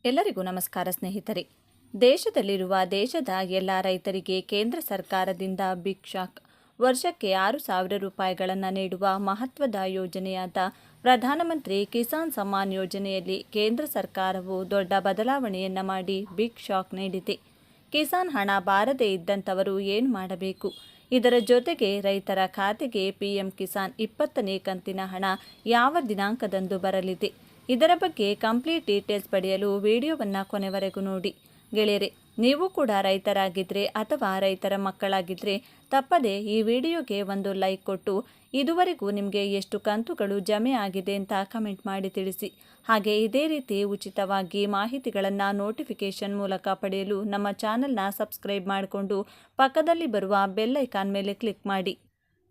ಎಲ್ಲರಿಗೂ ನಮಸ್ಕಾರ ಸ್ನೇಹಿತರೆ. ದೇಶದಲ್ಲಿರುವ ದೇಶದ ಎಲ್ಲ ರೈತರಿಗೆ ಕೇಂದ್ರ ಸರ್ಕಾರದಿಂದ ಬಿಗ್ ಶಾಕ್. ವರ್ಷಕ್ಕೆ 6,000 ರೂಪಾಯಿಗಳನ್ನು ನೀಡುವ ಮಹತ್ವದ ಯೋಜನೆಯಾದ ಪ್ರಧಾನಮಂತ್ರಿ ಕಿಸಾನ್ ಸಮ್ಮಾನ್ ಯೋಜನೆಯಲ್ಲಿ ಕೇಂದ್ರ ಸರ್ಕಾರವು ದೊಡ್ಡ ಬದಲಾವಣೆಯನ್ನು ಮಾಡಿ ಬಿಗ್ ಶಾಕ್ ನೀಡಿದೆ. ಕಿಸಾನ್ ಹಣ ಬಾರದೇ ಇದ್ದಂಥವರು ಏನು ಮಾಡಬೇಕು? ಇದರ ಜೊತೆಗೆ ರೈತರ ಖಾತೆಗೆ ಪಿಎಂ ಕಿಸಾನ್ 20ನೇ ಕಂತಿನ ಹಣ ಯಾವ ದಿನಾಂಕದಂದು ಬರಲಿದೆ? ಇದರ ಬಗ್ಗೆ ಕಂಪ್ಲೀಟ್ ಡೀಟೇಲ್ಸ್ ಪಡೆಯಲು ವಿಡಿಯೋವನ್ನು ಕೊನೆವರೆಗೂ ನೋಡಿ. ಗೆಳೆಯರೆ, ನೀವು ಕೂಡ ರೈತರಾಗಿದ್ದರೆ ಅಥವಾ ರೈತರ ಮಕ್ಕಳಾಗಿದ್ದರೆ ತಪ್ಪದೆ ಈ ವಿಡಿಯೋಗೆ ಒಂದು ಲೈಕ್ ಕೊಟ್ಟು ಇದುವರೆಗೂ ನಿಮಗೆ ಎಷ್ಟು ಕಂತುಗಳು ಜಮೆ ಆಗಿದೆ ಅಂತ ಕಮೆಂಟ್ ಮಾಡಿ ತಿಳಿಸಿ. ಹಾಗೆ ಇದೇ ರೀತಿ ಉಚಿತವಾಗಿ ಮಾಹಿತಿಗಳನ್ನು ನೋಟಿಫಿಕೇಷನ್ ಮೂಲಕ ಪಡೆಯಲು ನಮ್ಮ ಚಾನಲ್ನ ಸಬ್ಸ್ಕ್ರೈಬ್ ಮಾಡಿಕೊಂಡು ಪಕ್ಕದಲ್ಲಿ ಬರುವ ಬೆಲ್ ಐಕಾನ್ ಮೇಲೆ ಕ್ಲಿಕ್ ಮಾಡಿ.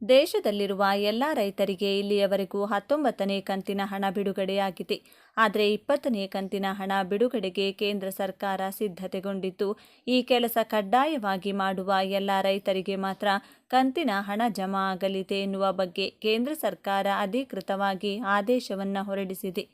ದೇಶದಲ್ಲಿರುವ ಎಲ್ಲ ರೈತರಿಗೆ ಇಲ್ಲಿಯವರೆಗೂ 19ನೇ ಕಂತಿನ ಹಣ ಬಿಡುಗಡೆಯಾಗಿದೆ. ಆದರೆ 20ನೇ ಕಂತಿನ ಹಣ ಬಿಡುಗಡೆಗೆ ಕೇಂದ್ರ ಸರ್ಕಾರ ಸಿದ್ಧತೆಗೊಂಡಿದ್ದು, ಈ ಕೆಲಸ ಕಡ್ಡಾಯವಾಗಿ ಮಾಡುವ ಎಲ್ಲ ರೈತರಿಗೆ ಮಾತ್ರ ಕಂತಿನ ಹಣ ಜಮಾ ಆಗಲಿದೆ ಎನ್ನುವ ಬಗ್ಗೆ ಕೇಂದ್ರ ಸರ್ಕಾರ ಅಧಿಕೃತವಾಗಿ ಆದೇಶವನ್ನು ಹೊರಡಿಸಿದೆ.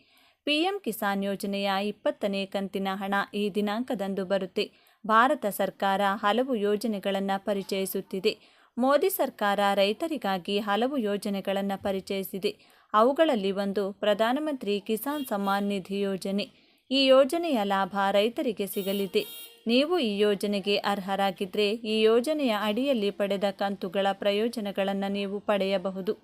ಪಿಎಂ ಕಿಸಾನ್ ಯೋಜನೆಯ 20ನೇ ಕಂತಿನ ಹಣ ಈ ದಿನಾಂಕದಂದು ಬರುತ್ತೆ. ಭಾರತ ಸರ್ಕಾರ ಹಲವು ಯೋಜನೆಗಳನ್ನು ಪರಿಚಯಿಸುತ್ತಿದೆ. ಮೋದಿ ಸರ್ಕಾರ ರೈತರಿಗಾಗಿ ಹಲವು ಯೋಜನೆಗಳನ್ನು ಪರಿಚಯಿಸಿದೆ. ಅವುಗಳಲ್ಲಿ ಒಂದು ಪ್ರಧಾನಮಂತ್ರಿ ಕಿಸಾನ್ ಸಮ್ಮಾನ್ ನಿಧಿ ಯೋಜನೆ. ಈ ಯೋಜನೆಯ ಲಾಭ ರೈತರಿಗೆ ಸಿಗಲಿದೆ. ನೀವು ಈ ಯೋಜನೆಗೆ ಅರ್ಹರಾಗಿದ್ದರೆ ಈ ಯೋಜನೆಯ ಅಡಿಯಲ್ಲಿ ಪಡೆದ ಕಂತುಗಳ ಪ್ರಯೋಜನಗಳನ್ನು ನೀವು ಪಡೆಯಬಹುದು.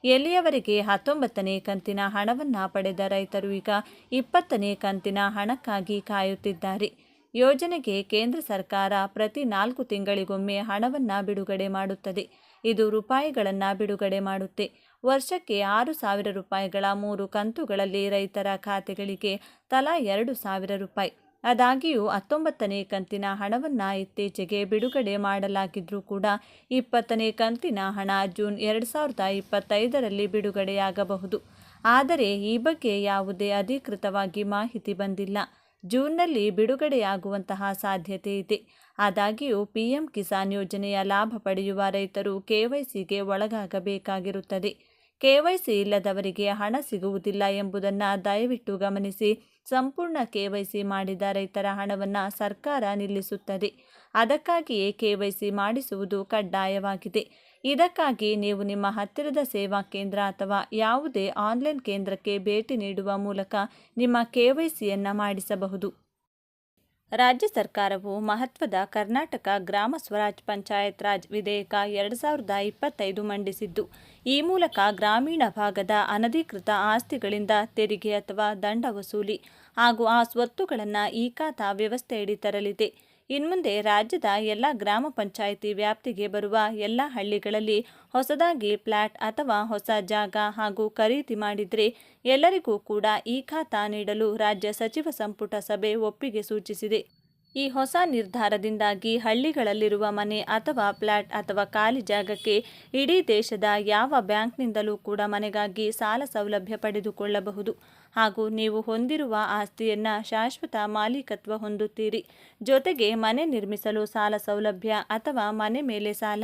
ಎಲ್ಲಿಯವರೆಗೆ 19ನೇ ಕಂತಿನ ಹಣವನ್ನು ಪಡೆದ ರೈತರು ಈಗ 20ನೇ ಕಂತಿನ ಹಣಕ್ಕಾಗಿ ಕಾಯುತ್ತಿದ್ದಾರೆ. ಯೋಜನೆಗೆ ಕೇಂದ್ರ ಸರ್ಕಾರ ಪ್ರತಿ 4 ತಿಂಗಳಿಗೊಮ್ಮೆ ಹಣವನ್ನು ಬಿಡುಗಡೆ ಮಾಡುತ್ತದೆ. ಇದು ರೂಪಾಯಿಗಳನ್ನು ಬಿಡುಗಡೆ ಮಾಡುತ್ತೆ. ವರ್ಷಕ್ಕೆ 6,000 ರೂಪಾಯಿಗಳ 3 ಕಂತುಗಳಲ್ಲಿ ರೈತರ ಖಾತೆಗಳಿಗೆ ತಲಾ 2,000 ರೂಪಾಯಿ. ಆದಾಗ್ಯೂ 19ನೇ ಕಂತಿನ ಹಣವನ್ನು ಇತ್ತೀಚೆಗೆ ಬಿಡುಗಡೆ ಮಾಡಲಾಗಿದ್ರೂ ಕೂಡ 20ನೇ ಕಂತಿನ ಹಣ ಜೂನ್ 2025ರಲ್ಲಿ ಬಿಡುಗಡೆಯಾಗಬಹುದು. ಆದರೆ ಈ ಬಗ್ಗೆ ಯಾವುದೇ ಅಧಿಕೃತವಾಗಿ ಮಾಹಿತಿ ಬಂದಿಲ್ಲ. ಜೂನ್ನಲ್ಲಿ ಬಿಡುಗಡೆಯಾಗುವಂತಹ ಸಾಧ್ಯತೆ ಇದೆ. ಆದಾಗ್ಯೂ ಪಿಎಂ ಕಿಸಾನ್ ಯೋಜನೆಯ ಲಾಭ ಪಡೆಯುವ ರೈತರು ಕೆವೈಸಿಗೆ ಒಳಗಾಗಬೇಕಾಗಿರುತ್ತದೆ. ಕೆವೈಸಿ ಇಲ್ಲದವರಿಗೆ ಹಣ ಸಿಗುವುದಿಲ್ಲ ಎಂಬುದನ್ನು ದಯವಿಟ್ಟು ಗಮನಿಸಿ. ಸಂಪೂರ್ಣ ಕೆವೈಸಿ ಮಾಡಿದ ರೈತರ ಹಣವನ್ನು ಸರ್ಕಾರ ನಿಲ್ಲಿಸುತ್ತದೆ. ಅದಕ್ಕಾಗಿಯೇ ಕೆವೈಸಿ ಮಾಡಿಸುವುದು ಕಡ್ಡಾಯವಾಗಿದೆ. ಇದಕ್ಕಾಗಿ ನೀವು ನಿಮ್ಮ ಹತ್ತಿರದ ಸೇವಾ ಕೇಂದ್ರ ಅಥವಾ ಯಾವುದೇ ಆನ್ಲೈನ್ ಕೇಂದ್ರಕ್ಕೆ ಭೇಟಿ ನೀಡುವ ಮೂಲಕ ನಿಮ್ಮ ಕೆವೈಸಿಯನ್ನು ಮಾಡಿಸಬಹುದು. ರಾಜ್ಯ ಸರ್ಕಾರವು ಮಹತ್ವದ ಕರ್ನಾಟಕ ಗ್ರಾಮ ಸ್ವರಾಜ್ ಪಂಚಾಯತ್ ರಾಜ್ ವಿಧೇಯಕ 2025 ಮಂಡಿಸಿದ್ದು, ಈ ಮೂಲಕ ಗ್ರಾಮೀಣ ಭಾಗದ ಅನಧಿಕೃತ ಆಸ್ತಿಗಳಿಂದ ತೆರಿಗೆ ಅಥವಾ ದಂಡ ವಸೂಲಿ ಹಾಗೂ ಆ ಸ್ವತ್ತುಗಳನ್ನು ಈ ಖಾತಾ ವ್ಯವಸ್ಥೆಯಡಿ ತರಲಿದೆ. ಇನ್ಮುಂದೆ ರಾಜ್ಯದ ಎಲ್ಲ ಗ್ರಾಮ ಪಂಚಾಯಿತಿ ವ್ಯಾಪ್ತಿಗೆ ಬರುವ ಎಲ್ಲ ಹಳ್ಳಿಗಳಲ್ಲಿ ಹೊಸದಾಗಿ ಫ್ಲ್ಯಾಟ್ ಅಥವಾ ಹೊಸ ಜಾಗ ಹಾಗೂ ಖರೀದಿ ಮಾಡಿದರೆ ಎಲ್ಲರಿಗೂ ಕೂಡ ಈ ಖಾತಾ ನೀಡಲು ರಾಜ್ಯ ಸಚಿವ ಸಂಪುಟ ಸಭೆ ಒಪ್ಪಿಗೆ ಸೂಚಿಸಿದೆ. ಈ ಹೊಸ ನಿರ್ಧಾರದಿಂದಾಗಿ ಹಳ್ಳಿಗಳಲ್ಲಿರುವ ಮನೆ ಅಥವಾ ಫ್ಲ್ಯಾಟ್ ಅಥವಾ ಖಾಲಿ ಜಾಗಕ್ಕೆ ಇಡೀ ದೇಶದ ಯಾವ ಬ್ಯಾಂಕ್ನಿಂದಲೂ ಕೂಡ ಮನೆಗಾಗಿ ಸಾಲ ಸೌಲಭ್ಯ ಪಡೆದುಕೊಳ್ಳಬಹುದು. ಹಾಗೂ ನೀವು ಹೊಂದಿರುವ ಆಸ್ತಿಯನ್ನು ಶಾಶ್ವತ ಮಾಲೀಕತ್ವ ಹೊಂದುತ್ತೀರಿ. ಜೊತೆಗೆ ಮನೆ ನಿರ್ಮಿಸಲು ಸಾಲ ಸೌಲಭ್ಯ ಅಥವಾ ಮನೆ ಮೇಲೆ ಸಾಲ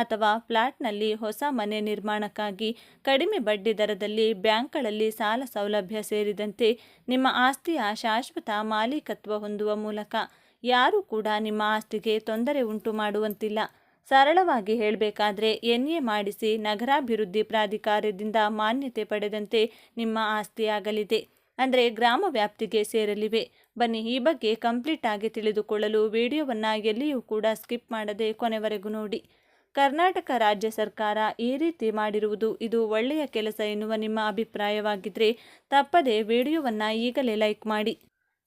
ಅಥವಾ ಫ್ಲ್ಯಾಟ್ನಲ್ಲಿ ಹೊಸ ಮನೆ ನಿರ್ಮಾಣಕ್ಕಾಗಿ ಕಡಿಮೆ ಬಡ್ಡಿ ದರದಲ್ಲಿ ಬ್ಯಾಂಕ್ಗಳಲ್ಲಿ ಸಾಲ ಸೌಲಭ್ಯ ಸೇರಿದಂತೆ ನಿಮ್ಮ ಆಸ್ತಿಯ ಶಾಶ್ವತ ಮಾಲೀಕತ್ವ ಹೊಂದುವ ಮೂಲಕ ಯಾರೂ ಕೂಡ ನಿಮ್ಮ ಆಸ್ತಿಗೆ ತೊಂದರೆ ಉಂಟು ಮಾಡುವಂತಿಲ್ಲ. ಸರಳವಾಗಿ ಹೇಳಬೇಕಾದ್ರೆ ಎನ್ಎ ಮಾಡಿಸಿ ನಗರಾಭಿವೃದ್ಧಿ ಪ್ರಾಧಿಕಾರದಿಂದ ಮಾನ್ಯತೆ ಪಡೆದಂತೆ ನಿಮ್ಮ ಆಸ್ತಿಯಾಗಲಿದೆ. ಅಂದರೆ ಗ್ರಾಮ ವ್ಯಾಪ್ತಿಗೆ ಸೇರಲಿವೆ. ಬನ್ನಿ ಈ ಬಗ್ಗೆ ಕಂಪ್ಲೀಟ್ ಆಗಿ ತಿಳಿದುಕೊಳ್ಳಲು ವಿಡಿಯೋವನ್ನು ಎಲ್ಲಿಯೂ ಕೂಡ ಸ್ಕಿಪ್ ಮಾಡದೆ ಕೊನೆವರೆಗೂ ನೋಡಿ. ಕರ್ನಾಟಕ ರಾಜ್ಯ ಸರ್ಕಾರ ಈ ರೀತಿ ಮಾಡಿರುವುದು ಇದು ಒಳ್ಳೆಯ ಕೆಲಸ ಎನ್ನುವ ನಿಮ್ಮ ಅಭಿಪ್ರಾಯವಾಗಿದ್ದರೆ ತಪ್ಪದೆ ವಿಡಿಯೋವನ್ನು ಈಗಲೇ ಲೈಕ್ ಮಾಡಿ.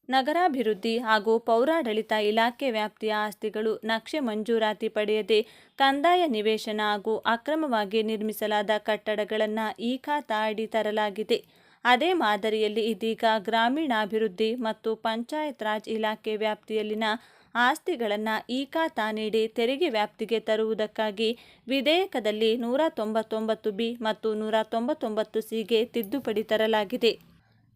ನಗರಾಭಿವೃದ್ಧಿ ಹಾಗೂ ಪೌರಾಡಳಿತ ಇಲಾಖೆ ವ್ಯಾಪ್ತಿಯ ಆಸ್ತಿಗಳು ನಕ್ಷೆ ಮಂಜೂರಾತಿ ಪಡೆಯದೆ ಕಂದಾಯ ನಿವೇಶನ ಹಾಗೂ ಅಕ್ರಮವಾಗಿ ನಿರ್ಮಿಸಲಾದ ಕಟ್ಟಡಗಳನ್ನು ಈ ಖಾತಾ ಅಡಿ ತರಲಾಗಿದೆ. ಅದೇ ಮಾದರಿಯಲ್ಲಿ ಇದೀಗ ಗ್ರಾಮೀಣಾಭಿವೃದ್ಧಿ ಮತ್ತು ಪಂಚಾಯತ್ ರಾಜ್ ಇಲಾಖೆ ವ್ಯಾಪ್ತಿಯಲ್ಲಿನ ಆಸ್ತಿಗಳನ್ನು ಈ ಖಾತಾ ನೀಡಿ ತೆರಿಗೆ ವ್ಯಾಪ್ತಿಗೆ ತರುವುದಕ್ಕಾಗಿ ವಿಧೇಯಕದಲ್ಲಿ 199B ಮತ್ತು 199Cಗೆ ತಿದ್ದುಪಡಿ ತರಲಾಗಿದೆ.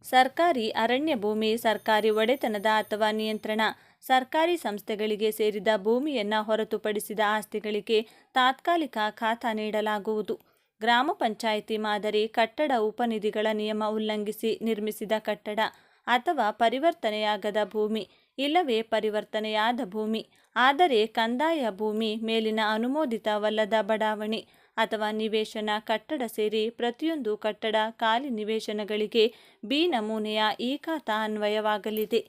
ಸರ್ಕಾರಿ ಅರಣ್ಯ ಭೂಮಿ, ಸರ್ಕಾರಿ ಒಡೆತನದ ಅಥವಾ ನಿಯಂತ್ರಣ, ಸರ್ಕಾರಿ ಸಂಸ್ಥೆಗಳಿಗೆ ಸೇರಿದ ಭೂಮಿಯನ್ನು ಹೊರತುಪಡಿಸಿದ ಆಸ್ತಿಗಳಿಗೆ ತಾತ್ಕಾಲಿಕ ಖಾತಾ ನೀಡಲಾಗುವುದು. ಗ್ರಾಮ ಪಂಚಾಯಿತಿ ಮಾದರಿ ಕಟ್ಟಡ ಉಪನಿಧಿಗಳ ನಿಯಮ ಉಲ್ಲಂಘಿಸಿ ನಿರ್ಮಿಸಿದ ಕಟ್ಟಡ ಅಥವಾ ಪರಿವರ್ತನೆಯಾಗದ ಭೂಮಿ ಇಲ್ಲವೇ ಪರಿವರ್ತನೆಯಾದ ಭೂಮಿ ಆದರೆ ಕಂದಾಯ ಭೂಮಿ ಮೇಲಿನ ಅನುಮೋದಿತವಲ್ಲದ ಬಡಾವಣೆ ಅಥವಾ ನಿವೇಶನ ಕಟ್ಟಡ ಸೇರಿ ಪ್ರತಿಯೊಂದು ಕಟ್ಟಡ ಖಾಲಿ ನಿವೇಶನಗಳಿಗೆ ಬಿ ನಮೂನೆಯ ಈ ಖಾತಾ ಅನ್ವಯವಾಗಲಿದೆ.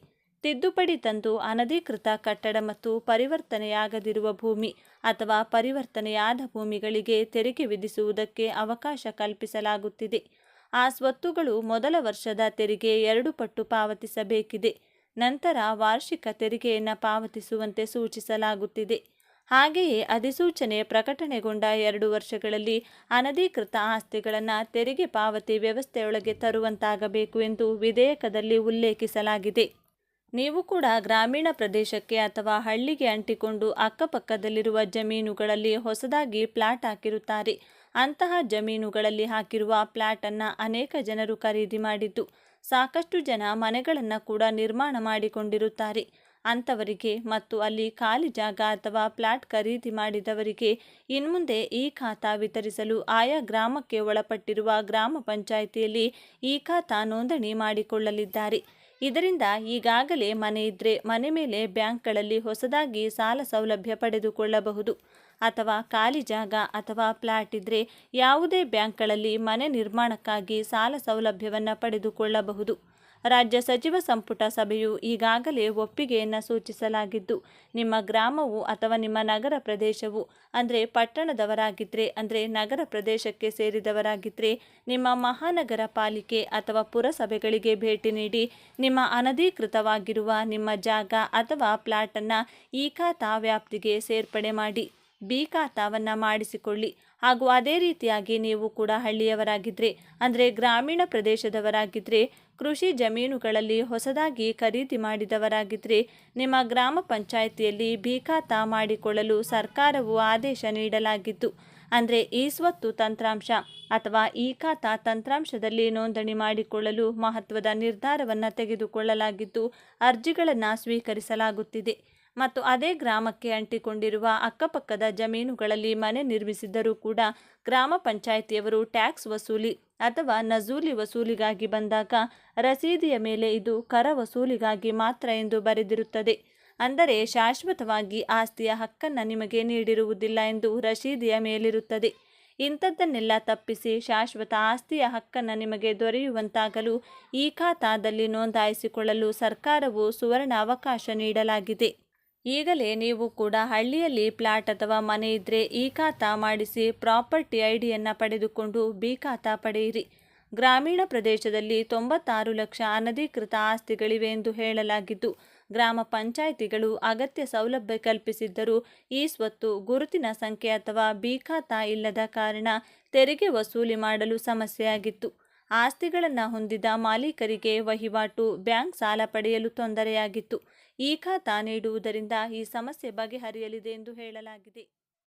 ತಿದ್ದುಪಡಿ ತಂದು ಅನಧಿಕೃತ ಕಟ್ಟಡ ಮತ್ತು ಪರಿವರ್ತನೆಯಾಗದಿರುವ ಭೂಮಿ ಅಥವಾ ಪರಿವರ್ತನೆಯಾದ ಭೂಮಿಗಳಿಗೆ ತೆರಿಗೆ ವಿಧಿಸುವುದಕ್ಕೆ ಅವಕಾಶ ಕಲ್ಪಿಸಲಾಗುತ್ತಿದೆ. ಆ ಸ್ವತ್ತುಗಳು ಮೊದಲ ವರ್ಷದ ತೆರಿಗೆ 2 ಪಟ್ಟು ಪಾವತಿಸಬೇಕಿದೆ. ನಂತರ ವಾರ್ಷಿಕ ತೆರಿಗೆಯನ್ನು ಪಾವತಿಸುವಂತೆ ಸೂಚಿಸಲಾಗುತ್ತಿದೆ. ಹಾಗೆಯೇ ಅಧಿಸೂಚನೆ ಪ್ರಕಟಣೆಗೊಂಡ 2 ವರ್ಷಗಳಲ್ಲಿ ಅನಧಿಕೃತ ಆಸ್ತಿಗಳನ್ನು ತೆರಿಗೆ ಪಾವತಿ ವ್ಯವಸ್ಥೆಯೊಳಗೆ ತರುವಂತಾಗಬೇಕು ಎಂದು ವಿಧೇಯಕದಲ್ಲಿ ಉಲ್ಲೇಖಿಸಲಾಗಿದೆ. ನೀವು ಕೂಡ ಗ್ರಾಮೀಣ ಪ್ರದೇಶಕ್ಕೆ ಅಥವಾ ಹಳ್ಳಿಗೆ ಅಂಟಿಕೊಂಡು ಅಕ್ಕಪಕ್ಕದಲ್ಲಿರುವ ಜಮೀನುಗಳಲ್ಲಿ ಹೊಸದಾಗಿ ಪ್ಲಾಟ್ ಹಾಕಿರುತ್ತಾರೆ. ಅಂತಹ ಜಮೀನುಗಳಲ್ಲಿ ಹಾಕಿರುವ ಪ್ಲಾಟನ್ನು ಅನೇಕ ಜನರು ಖರೀದಿ ಮಾಡಿದ್ದು ಸಾಕಷ್ಟು ಜನ ಮನೆಗಳನ್ನು ಕೂಡ ನಿರ್ಮಾಣ ಮಾಡಿಕೊಂಡಿರುತ್ತಾರೆ. ಅಂಥವರಿಗೆ ಮತ್ತು ಅಲ್ಲಿ ಖಾಲಿ ಜಾಗ ಅಥವಾ ಪ್ಲಾಟ್ ಖರೀದಿ ಮಾಡಿದವರಿಗೆ ಇನ್ಮುಂದೆ ಈ ಖಾತಾ ವಿತರಿಸಲು ಆಯಾ ಗ್ರಾಮಕ್ಕೆ ಒಳಪಟ್ಟಿರುವ ಗ್ರಾಮ ಪಂಚಾಯಿತಿಯಲ್ಲಿ ಈ ಖಾತಾ ನೋಂದಣಿ ಮಾಡಿಕೊಳ್ಳಲಿದ್ದಾರೆ. ಇದರಿಂದ ಈಗಾಗಲೇ ಮನೆ ಇದ್ದರೆ ಮನೆ ಮೇಲೆ ಬ್ಯಾಂಕ್ಗಳಲ್ಲಿ ಹೊಸದಾಗಿ ಸಾಲ ಸೌಲಭ್ಯ ಪಡೆದುಕೊಳ್ಳಬಹುದು. ಅಥವಾ ಖಾಲಿ ಜಾಗ ಅಥವಾ ಪ್ಲಾಟ್ ಇದ್ದರೆ ಯಾವುದೇ ಬ್ಯಾಂಕ್ಗಳಲ್ಲಿ ಮನೆ ನಿರ್ಮಾಣಕ್ಕಾಗಿ ಸಾಲ ಸೌಲಭ್ಯವನ್ನು ಪಡೆದುಕೊಳ್ಳಬಹುದು. ರಾಜ್ಯ ಸಚಿವ ಸಂಪುಟ ಸಭೆಯು ಈಗಾಗಲೇ ಒಪ್ಪಿಗೆಯನ್ನು ಸೂಚಿಸಲಾಗಿದ್ದು ನಿಮ್ಮ ಗ್ರಾಮವು ಅಥವಾ ನಿಮ್ಮ ನಗರ ಪ್ರದೇಶವು ಅಂದರೆ ಪಟ್ಟಣದವರಾಗಿದ್ದರೆ ಅಂದರೆ ನಗರ ಪ್ರದೇಶಕ್ಕೆ ಸೇರಿದವರಾಗಿದ್ದರೆ ನಿಮ್ಮ ಮಹಾನಗರ ಪಾಲಿಕೆ ಅಥವಾ ಪುರಸಭೆಗಳಿಗೆ ಭೇಟಿ ನೀಡಿ ನಿಮ್ಮ ಅನಧಿಕೃತವಾಗಿರುವ ನಿಮ್ಮ ಜಾಗ ಅಥವಾ ಪ್ಲಾಟನ್ನು ಈ ಖಾತಾ ವ್ಯಾಪ್ತಿಗೆ ಸೇರ್ಪಡೆ ಮಾಡಿ ಬಿ ಖಾತಾವನ್ನು ಮಾಡಿಸಿಕೊಳ್ಳಿ. ಹಾಗೂ ಅದೇ ರೀತಿಯಾಗಿ ನೀವು ಕೂಡ ಹಳ್ಳಿಯವರಾಗಿದ್ದರೆ ಅಂದರೆ ಗ್ರಾಮೀಣ ಪ್ರದೇಶದವರಾಗಿದ್ದರೆ ಕೃಷಿ ಜಮೀನುಗಳಲ್ಲಿ ಹೊಸದಾಗಿ ಖರೀದಿ ಮಾಡಿದವರಾಗಿದ್ದರೆ ನಿಮ್ಮ ಗ್ರಾಮ ಪಂಚಾಯಿತಿಯಲ್ಲಿ ಬಿ ಖಾತಾ ಮಾಡಿಕೊಳ್ಳಲು ಸರ್ಕಾರವು ಆದೇಶ ನೀಡಲಾಗಿದ್ದು ಅಂದರೆ ಈ ಸ್ವತ್ತು ತಂತ್ರಾಂಶ ಅಥವಾ ಈ ಖಾತಾ ತಂತ್ರಾಂಶದಲ್ಲಿ ನೋಂದಣಿ ಮಾಡಿಕೊಳ್ಳಲು ಮಹತ್ವದ ನಿರ್ಧಾರವನ್ನು ತೆಗೆದುಕೊಳ್ಳಲಾಗಿದ್ದು ಅರ್ಜಿಗಳನ್ನು ಸ್ವೀಕರಿಸಲಾಗುತ್ತಿದೆ. ಮತ್ತು ಅದೇ ಗ್ರಾಮಕ್ಕೆ ಅಂಟಿಕೊಂಡಿರುವ ಅಕ್ಕಪಕ್ಕದ ಜಮೀನುಗಳಲ್ಲಿ ಮನೆ ನಿರ್ಮಿಸಿದ್ದರೂ ಕೂಡ ಗ್ರಾಮ ಪಂಚಾಯಿತಿಯವರು ಟ್ಯಾಕ್ಸ್ ವಸೂಲಿ ಅಥವಾ ನಜೂಲಿ ವಸೂಲಿಗಾಗಿ ಬಂದಾಗ ರಸೀದಿಯ ಮೇಲೆ ಇದು ಕರ ವಸೂಲಿಗಾಗಿ ಮಾತ್ರ ಎಂದು ಬರೆದಿರುತ್ತದೆ. ಅಂದರೆ ಶಾಶ್ವತವಾಗಿ ಆಸ್ತಿಯ ಹಕ್ಕನ್ನು ನಿಮಗೆ ನೀಡಿರುವುದಿಲ್ಲ ಎಂದು ರಸೀದಿಯ ಮೇಲಿರುತ್ತದೆ. ಇಂಥದ್ದನ್ನೆಲ್ಲ ತಪ್ಪಿಸಿ ಶಾಶ್ವತ ಆಸ್ತಿಯ ಹಕ್ಕನ್ನು ನಿಮಗೆ ದೊರೆಯುವಂತಾಗಲು ಈ ಖಾತಾದಲ್ಲಿ ನೋಂದಾಯಿಸಿಕೊಳ್ಳಲು ಸರ್ಕಾರವು ಸುವರ್ಣ ಅವಕಾಶ ನೀಡಲಾಗಿದೆ. ಈಗಲೇ ನೀವು ಕೂಡ ಹಳ್ಳಿಯಲ್ಲಿ ಪ್ಲಾಟ್ ಅಥವಾ ಮನೆ ಇದ್ದರೆ ಈ ಖಾತಾ ಮಾಡಿಸಿ ಪ್ರಾಪರ್ಟಿ ಐಡಿಯನ್ನು ಪಡೆದುಕೊಂಡು ಬಿ ಖಾತಾ ಪಡೆಯಿರಿ. ಗ್ರಾಮೀಣ ಪ್ರದೇಶದಲ್ಲಿ 96 ಲಕ್ಷ ಅನಧಿಕೃತ ಆಸ್ತಿಗಳಿವೆ ಎಂದು ಹೇಳಲಾಗಿದ್ದು ಗ್ರಾಮ ಪಂಚಾಯಿತಿಗಳು ಅಗತ್ಯ ಸೌಲಭ್ಯ ಕಲ್ಪಿಸಿದ್ದರೂ ಈ ಸ್ವತ್ತು ಗುರುತಿನ ಸಂಖ್ಯೆ ಅಥವಾ ಬಿ ಖಾತಾ ಇಲ್ಲದ ಕಾರಣ ತೆರಿಗೆ ವಸೂಲಿ ಮಾಡಲು ಸಮಸ್ಯೆಯಾಗಿತ್ತು. ಆಸ್ತಿಗಳನ್ನು ಹೊಂದಿದ ಮಾಲೀಕರಿಗೆ ವಹಿವಾಟು ಬ್ಯಾಂಕ್ ಸಾಲ ಪಡೆಯಲು ತೊಂದರೆಯಾಗಿತ್ತು. ಈ ಖಾತಾ ನೀಡುವುದರಿಂದ ಈ ಸಮಸ್ಯೆ ಬಗೆಹರಿಯಲಿದೆ ಎಂದು ಹೇಳಲಾಗಿದೆ.